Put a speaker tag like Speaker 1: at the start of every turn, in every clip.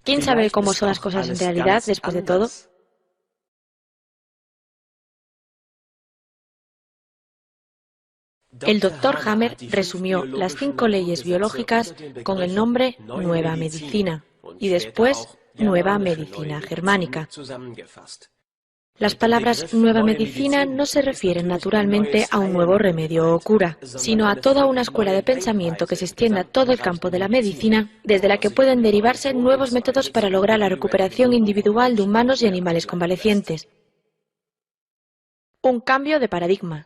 Speaker 1: ¿Quién sabe cómo son las cosas en realidad después de todo? El Dr. Hammer resumió las 5 leyes biológicas con el nombre Nueva Medicina y después Nueva Medicina Germánica. Las palabras Nueva Medicina no se refieren naturalmente a un nuevo remedio o cura, sino a toda una escuela de pensamiento que se extiende a todo el campo de la medicina, desde la que pueden derivarse nuevos métodos para lograr la recuperación individual de humanos y animales convalecientes. Un cambio de paradigma.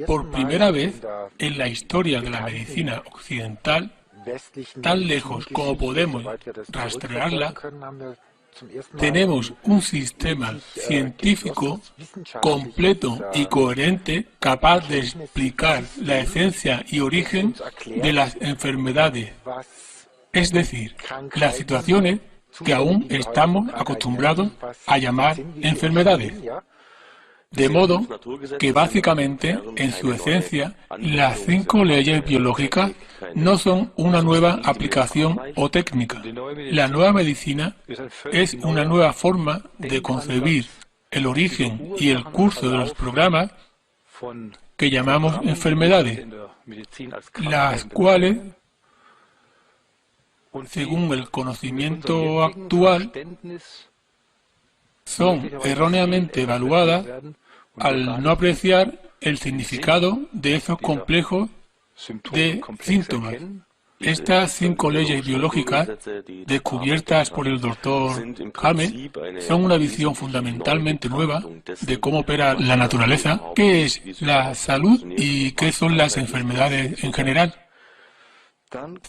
Speaker 2: Por primera vez en la historia de la medicina occidental, tan lejos como podemos rastrearla, tenemos un sistema científico completo y coherente capaz de explicar la esencia y origen de las enfermedades, es decir, las situaciones que aún estamos acostumbrados a llamar enfermedades. De modo que básicamente, en su esencia, las 5 leyes biológicas no son una nueva aplicación o técnica. La nueva medicina es una nueva forma de concebir el origen y el curso de los programas que llamamos enfermedades, las cuales, según el conocimiento actual, son erróneamente evaluadas al no apreciar el significado de esos complejos de síntomas. Estas 5 leyes biológicas, descubiertas por el Dr. Hammer, son una visión fundamentalmente nueva de cómo opera la naturaleza, qué es la salud y qué son las enfermedades en general.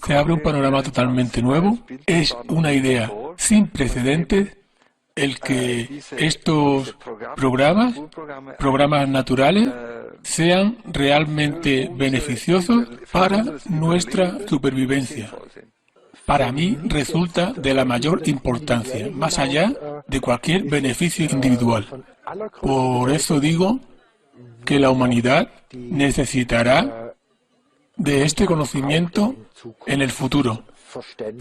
Speaker 2: Se abre un panorama totalmente nuevo, es una idea sin precedentes el que estos programas naturales, sean realmente beneficiosos para nuestra supervivencia. Para mí resulta de la mayor importancia, más allá de cualquier beneficio individual. Por eso digo que la humanidad necesitará de este conocimiento en el futuro,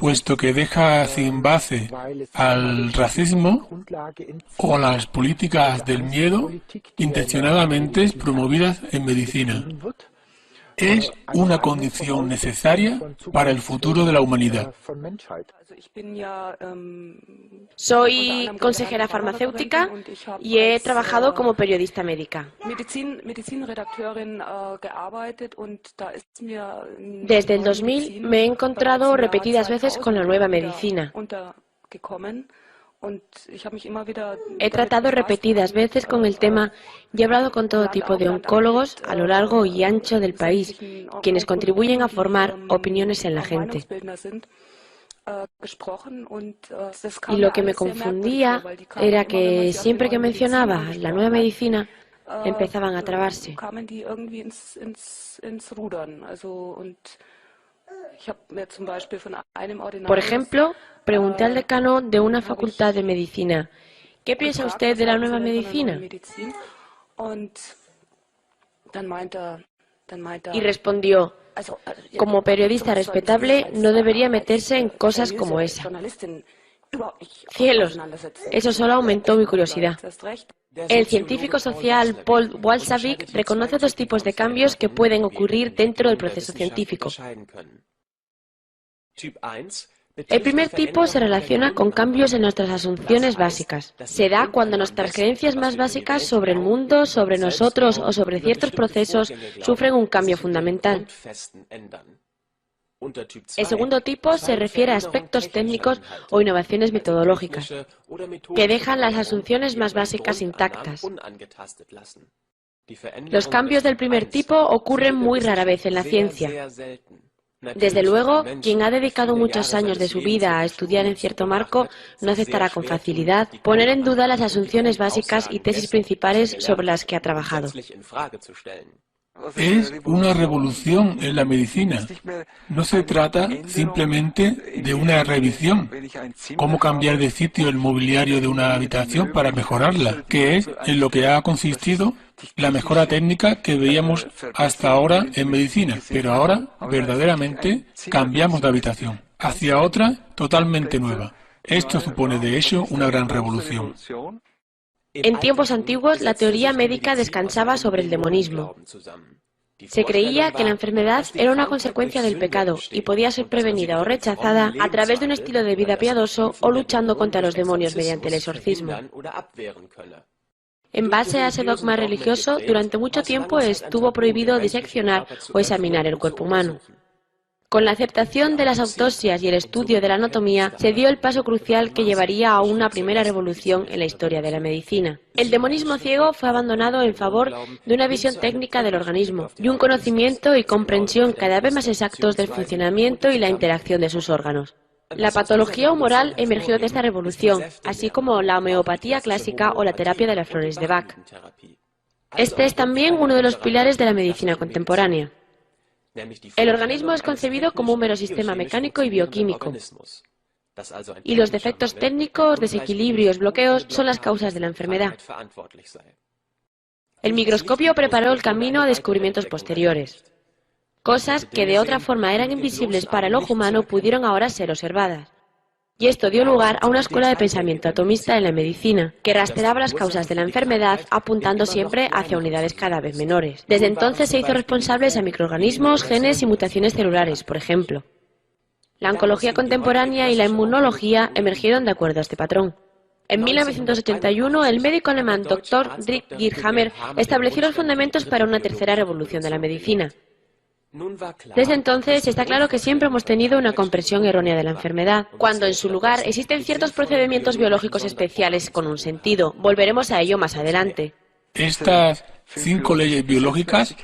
Speaker 2: puesto que deja sin base al racismo o las políticas del miedo intencionadamente promovidas en medicina. Es una condición necesaria para el futuro de la humanidad.
Speaker 1: Soy consejera farmacéutica y he trabajado como periodista médica. Desde el 2000 me he encontrado repetidas veces con la nueva medicina. He tratado repetidas veces con el tema y he hablado con todo tipo de oncólogos a lo largo y ancho del país, quienes contribuyen a formar opiniones en la gente. Y lo que me confundía era que siempre que mencionaba la nueva medicina, empezaban a trabarse. Por ejemplo, pregunté al decano de una facultad de medicina, ¿qué piensa usted de la nueva medicina? Y respondió, como periodista respetable no debería meterse en cosas como esa. Cielos, eso solo aumentó mi curiosidad. El científico social Paul Watzlawick reconoce 2 tipos de cambios que pueden ocurrir dentro del proceso científico. El primer tipo se relaciona con cambios en nuestras asunciones básicas. Se da cuando nuestras creencias más básicas sobre el mundo, sobre nosotros o sobre ciertos procesos sufren un cambio fundamental. El segundo tipo se refiere a aspectos técnicos o innovaciones metodológicas, que dejan las asunciones más básicas intactas. Los cambios del primer tipo ocurren muy rara vez en la ciencia. Desde luego, quien ha dedicado muchos años de su vida a estudiar en cierto marco no aceptará con facilidad poner en duda las asunciones básicas y tesis principales sobre las que ha trabajado.
Speaker 2: Es una revolución en la medicina. No se trata simplemente de una revisión. Cómo cambiar de sitio el mobiliario de una habitación para mejorarla, que es en lo que ha consistido la mejora técnica que veíamos hasta ahora en medicina. Pero ahora, verdaderamente, cambiamos de habitación. hacia otra totalmente nueva. Esto supone de hecho una gran revolución.
Speaker 1: En tiempos antiguos, la teoría médica descansaba sobre el demonismo. Se creía que la enfermedad era una consecuencia del pecado y podía ser prevenida o rechazada a través de un estilo de vida piadoso o luchando contra los demonios mediante el exorcismo. En base a ese dogma religioso, durante mucho tiempo estuvo prohibido diseccionar o examinar el cuerpo humano. Con la aceptación de las autopsias y el estudio de la anatomía, se dio el paso crucial que llevaría a una primera revolución en la historia de la medicina. El demonismo ciego fue abandonado en favor de una visión técnica del organismo y un conocimiento y comprensión cada vez más exactos del funcionamiento y la interacción de sus órganos. La patología humoral emergió de esta revolución, así como la homeopatía clásica o la terapia de las flores de Bach. Este es también uno de los pilares de la medicina contemporánea. El organismo es concebido como un mero sistema mecánico y bioquímico, y los defectos técnicos, desequilibrios, bloqueos son las causas de la enfermedad. El microscopio preparó el camino a descubrimientos posteriores. Cosas que de otra forma eran invisibles para el ojo humano pudieron ahora ser observadas. Y esto dio lugar a una escuela de pensamiento atomista en la medicina, que rastreaba las causas de la enfermedad apuntando siempre hacia unidades cada vez menores. Desde entonces se hizo responsables a microorganismos, genes y mutaciones celulares, por ejemplo. La oncología contemporánea y la inmunología emergieron de acuerdo a este patrón. En 1981, el médico alemán Dr. Dietrich Gierhammer estableció los fundamentos para una tercera revolución de la medicina. Desde entonces está claro que siempre hemos tenido una comprensión errónea de la enfermedad, cuando en su lugar existen ciertos procedimientos biológicos especiales con un sentido. Volveremos a ello más adelante.
Speaker 2: Estas 5 leyes biológicas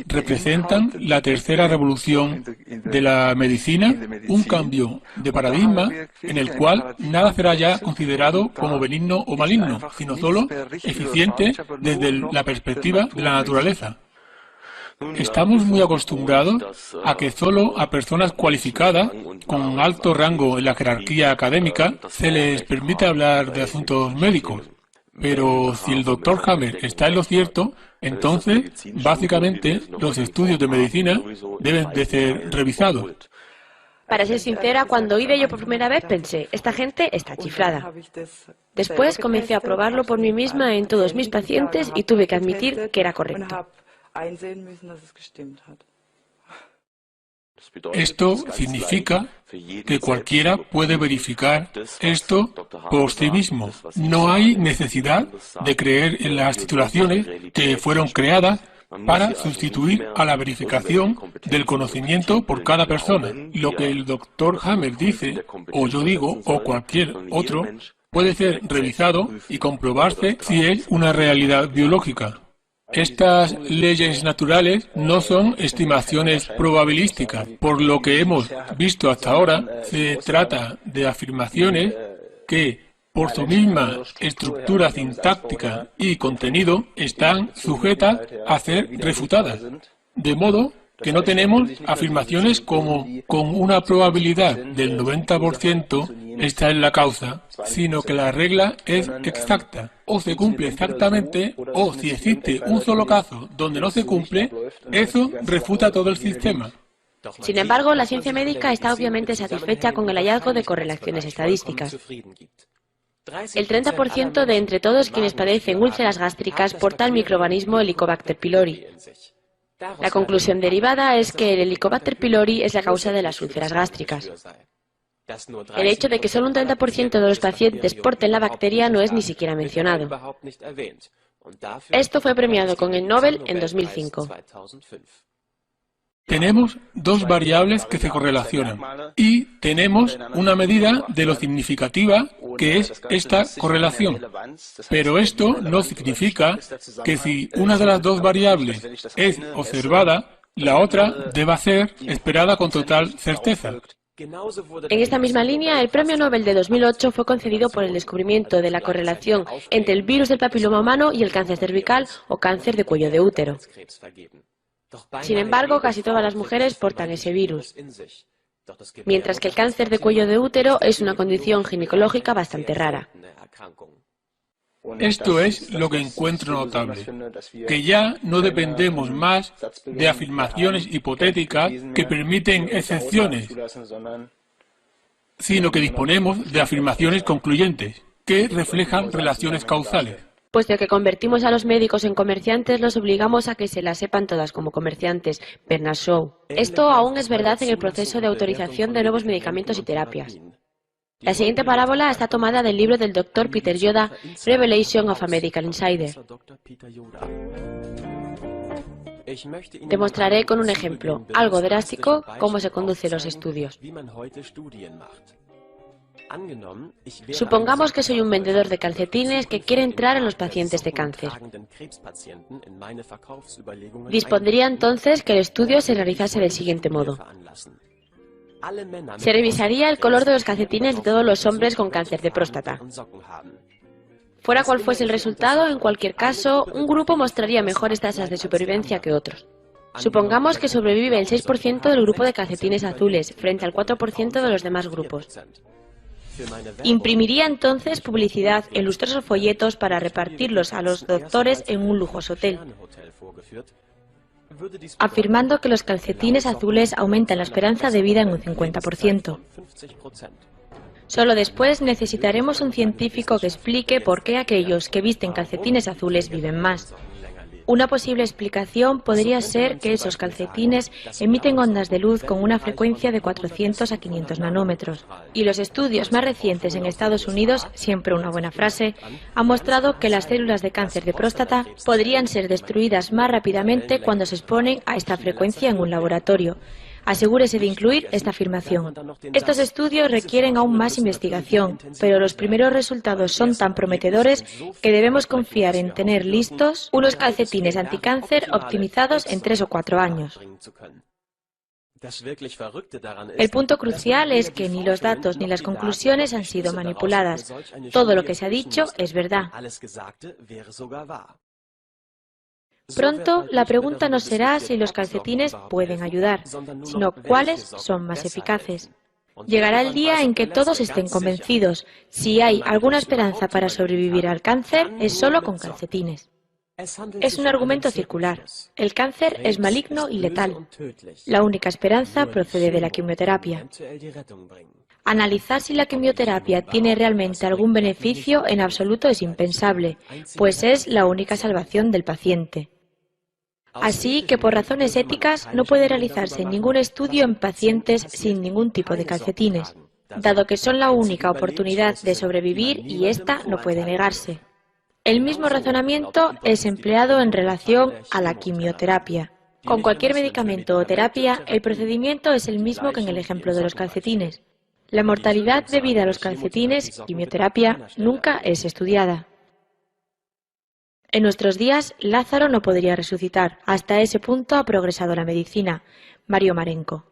Speaker 2: representan la tercera revolución de la medicina, un cambio de paradigma en el cual nada será ya considerado como benigno o maligno, sino solo eficiente desde la perspectiva de la naturaleza. Estamos muy acostumbrados a que solo a personas cualificadas, con alto rango en la jerarquía académica, se les permite hablar de asuntos médicos. Pero si el Dr. Hammer está en lo cierto, entonces, básicamente, los estudios de medicina deben de ser revisados.
Speaker 1: Para ser sincera, cuando oí de ello por primera vez pensé, esta gente está chiflada. Después comencé a probarlo por mí misma en todos mis pacientes y tuve que admitir que era correcto.
Speaker 2: Esto significa que cualquiera puede verificar esto por sí mismo. No hay necesidad de creer en las titulaciones que fueron creadas para sustituir a la verificación del conocimiento por cada persona. Lo que el Dr. Hammer dice, o yo digo, o cualquier otro, puede ser revisado y comprobarse si es una realidad biológica. Estas leyes naturales no son estimaciones probabilísticas. Por lo que hemos visto hasta ahora, se trata de afirmaciones que, por su misma estructura sintáctica y contenido, están sujetas a ser refutadas. De modo que no tenemos afirmaciones como con una probabilidad del 90% esta es la causa, sino que la regla es exacta. O se cumple exactamente, o si existe un solo caso donde no se cumple, eso refuta todo el sistema.
Speaker 1: Sin embargo, la ciencia médica está obviamente satisfecha con el hallazgo de correlaciones estadísticas. El 30% de entre todos quienes padecen úlceras gástricas porta el microorganismo Helicobacter pylori. La conclusión derivada es que el Helicobacter pylori es la causa de las úlceras gástricas. El hecho de que solo un 30% de los pacientes porten la bacteria no es ni siquiera mencionado. Esto fue premiado con el Nobel en 2005.
Speaker 2: Tenemos dos variables que se correlacionan y tenemos una medida de lo significativa que es esta correlación. Pero esto no significa que si una de las dos variables es observada, la otra deba ser esperada con total certeza.
Speaker 1: En esta misma línea, el Premio Nobel de 2008 fue concedido por el descubrimiento de la correlación entre el virus del papiloma humano y el cáncer cervical o cáncer de cuello de útero. Sin embargo, casi todas las mujeres portan ese virus, mientras que el cáncer de cuello de útero es una condición ginecológica bastante rara.
Speaker 2: Esto es lo que encuentro notable, que ya no dependemos más de afirmaciones hipotéticas que permiten excepciones, sino que disponemos de afirmaciones concluyentes que reflejan relaciones causales.
Speaker 1: Puesto que convertimos a los médicos en comerciantes, los obligamos a que se las sepan todas como comerciantes. Bernard Shaw. Esto aún es verdad en el proceso de autorización de nuevos medicamentos y terapias. La siguiente parábola está tomada del libro del Dr. Peter Yoda, Revelation of a Medical Insider. Demostraré con un ejemplo, algo drástico, cómo se conducen los estudios. Supongamos que soy un vendedor de calcetines que quiere entrar en los pacientes de cáncer. Dispondría entonces que el estudio se realizase del siguiente modo. Se revisaría el color de los calcetines de todos los hombres con cáncer de próstata. Fuera cual fuese el resultado, en cualquier caso, un grupo mostraría mejores tasas de supervivencia que otros. Supongamos que sobrevive el 6% del grupo de calcetines azules frente al 4% de los demás grupos. Imprimiría entonces publicidad en lustrosos folletos para repartirlos a los doctores en un lujoso hotel, afirmando que los calcetines azules aumentan la esperanza de vida en un 50%. Solo después necesitaremos un científico que explique por qué aquellos que visten calcetines azules viven más. Una posible explicación podría ser que esos calcetines emiten ondas de luz con una frecuencia de 400 a 500 nanómetros. Y los estudios más recientes en Estados Unidos, siempre una buena frase, han mostrado que las células de cáncer de próstata podrían ser destruidas más rápidamente cuando se exponen a esta frecuencia en un laboratorio. Asegúrese de incluir esta afirmación. Estos estudios requieren aún más investigación, pero los primeros resultados son tan prometedores que debemos confiar en tener listos unos calcetines anticáncer optimizados en 3 o 4 años. El punto crucial es que ni los datos ni las conclusiones han sido manipuladas. Todo lo que se ha dicho es verdad. Pronto, la pregunta no será si los calcetines pueden ayudar, sino cuáles son más eficaces. Llegará el día en que todos estén convencidos. Si hay alguna esperanza para sobrevivir al cáncer, es solo con calcetines. Es un argumento circular. El cáncer es maligno y letal. La única esperanza procede de la quimioterapia. Analizar si la quimioterapia tiene realmente algún beneficio en absoluto es impensable, pues es la única salvación del paciente. Así que por razones éticas no puede realizarse ningún estudio en pacientes sin ningún tipo de calcetines, dado que son la única oportunidad de sobrevivir y esta no puede negarse. El mismo razonamiento es empleado en relación a la quimioterapia. Con cualquier medicamento o terapia, el procedimiento es el mismo que en el ejemplo de los calcetines. La mortalidad debida a los calcetines, quimioterapia, nunca es estudiada. En nuestros días, Lázaro no podría resucitar. Hasta ese punto ha progresado la medicina. Mario Marenco.